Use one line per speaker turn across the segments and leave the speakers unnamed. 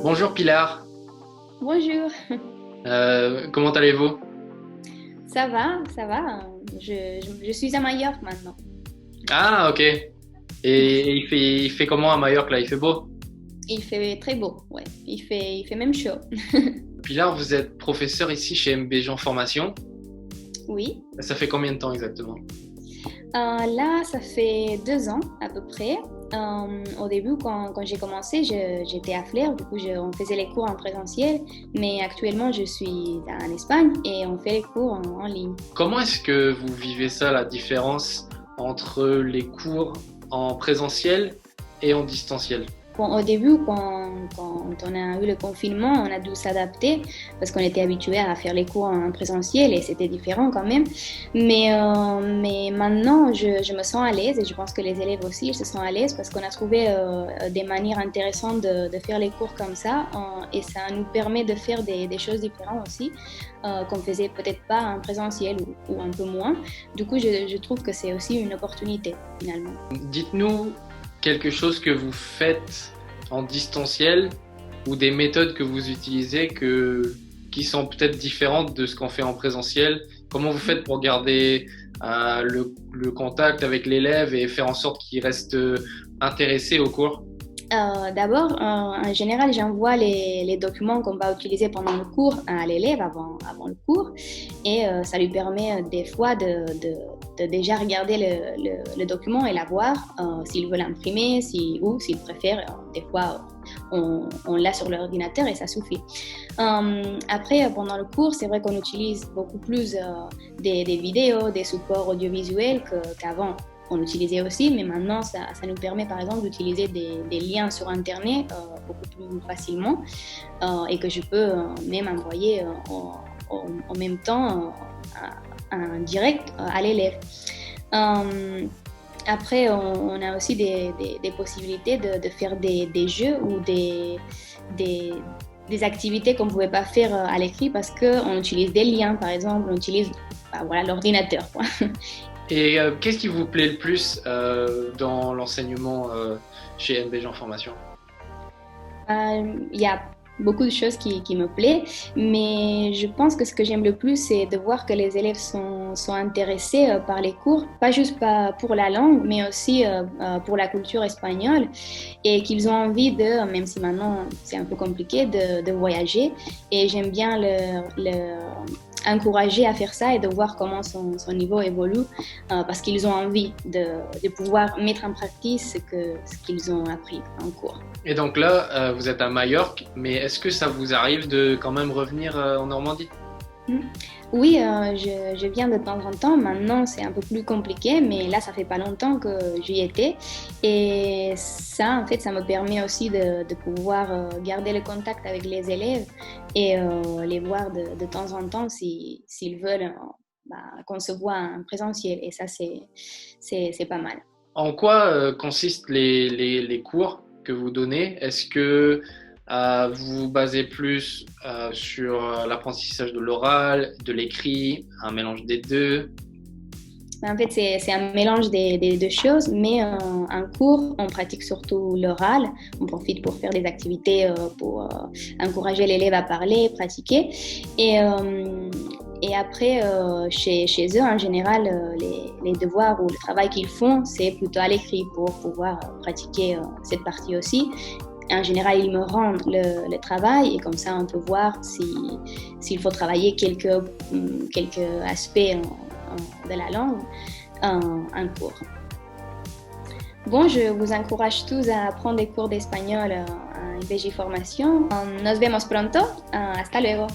Bonjour Pilar.
Bonjour,
Comment allez-vous?
ça va, ça va. Je suis à Majorque maintenant.
Ah, ok. Et il fait comment à Majorque là? Il fait beau?
Il fait très beau, ouais. Il fait même chaud.
Pilar, vous êtes professeur ici chez MB Jean Formation.
Oui.
Ça fait combien de temps exactement?
Là, ça fait 2 ans à peu près. Au début, quand j'ai commencé, j'étais à Flers, du coup, on faisait les cours en présentiel, mais actuellement, je suis en Espagne et on fait les cours en ligne.
Comment est-ce que vous vivez ça, la différence entre les cours en présentiel et en distanciel?
Bon, au début, quand on a eu le confinement, on a dû s'adapter parce qu'on était habitué à faire les cours en présentiel et c'était différent quand même. Mais maintenant, je me sens à l'aise et je pense que les élèves aussi ils se sentent à l'aise parce qu'on a trouvé des manières intéressantes de faire les cours comme ça et ça nous permet de faire des choses différentes aussi qu'on faisait peut-être pas en présentiel ou un peu moins. Du coup, je trouve que c'est aussi une opportunité finalement.
Dites-nous quelque chose que vous faites en distanciel ou des méthodes que vous utilisez qui sont peut-être différentes de ce qu'on fait en présentiel. Comment vous faites pour garder le contact avec l'élève et faire en sorte qu'il reste intéressé au cours?
D'abord, en général, j'envoie les documents qu'on va utiliser pendant le cours à l'élève avant le cours et ça lui permet des fois de déjà regarder le document et la voir s'il veut l'imprimer ou s'il préfère. Des fois, on l'a sur l'ordinateur et ça suffit. Après, pendant le cours, c'est vrai qu'on utilise beaucoup plus des vidéos, des supports audiovisuels qu'avant on utilisait aussi, mais maintenant ça nous permet par exemple d'utiliser des liens sur Internet beaucoup plus facilement et que je peux même envoyer en même temps en direct à l'élève. Après, on a aussi des possibilités de faire des jeux ou des activités qu'on ne pouvait pas faire à l'écrit parce qu'on utilise des liens, par exemple, on utilise voilà, l'ordinateur, quoi.
Et qu'est-ce qui vous plaît le plus dans l'enseignement chez NB Jean Formation?
Il y a beaucoup de choses qui me plaisent, mais je pense que ce que j'aime le plus, c'est de voir que les élèves sont intéressés par les cours, pas juste pour la langue, mais aussi pour la culture espagnole, et qu'ils ont envie même si maintenant c'est un peu compliqué, de voyager. Et j'aime bien encourager à faire ça et de voir comment son niveau évolue parce qu'ils ont envie de pouvoir mettre en pratique ce qu'ils ont appris en cours.
Et donc là, vous êtes à Majorque, mais est-ce que ça vous arrive de quand même revenir en Normandie?
Oui, je viens de temps en temps. Maintenant, c'est un peu plus compliqué, mais là, ça fait pas longtemps que j'y étais. Et ça, en fait, ça me permet aussi de pouvoir garder le contact avec les élèves et les voir de temps en temps s'ils veulent qu'on se voit en présentiel. Et ça, c'est pas mal.
En quoi consistent les cours que vous donnez? Est-ce que vous vous basez plus sur l'apprentissage de l'oral, de l'écrit, un mélange des deux?
En fait, c'est un mélange des deux choses, mais en cours, on pratique surtout l'oral. On profite pour faire des activités pour encourager l'élève à parler, pratiquer. Et après, chez eux, en général, les devoirs ou le travail qu'ils font, c'est plutôt à l'écrit pour pouvoir pratiquer cette partie aussi. En général, ils me rendent le travail et comme ça, on peut voir s'il faut travailler quelques aspects de la langue en cours. Bon, je vous encourage tous à prendre des cours d'espagnol en IBJ Formation. Nos vemos pronto. Hasta luego.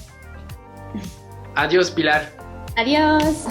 Adiós, Pilar.
Adiós.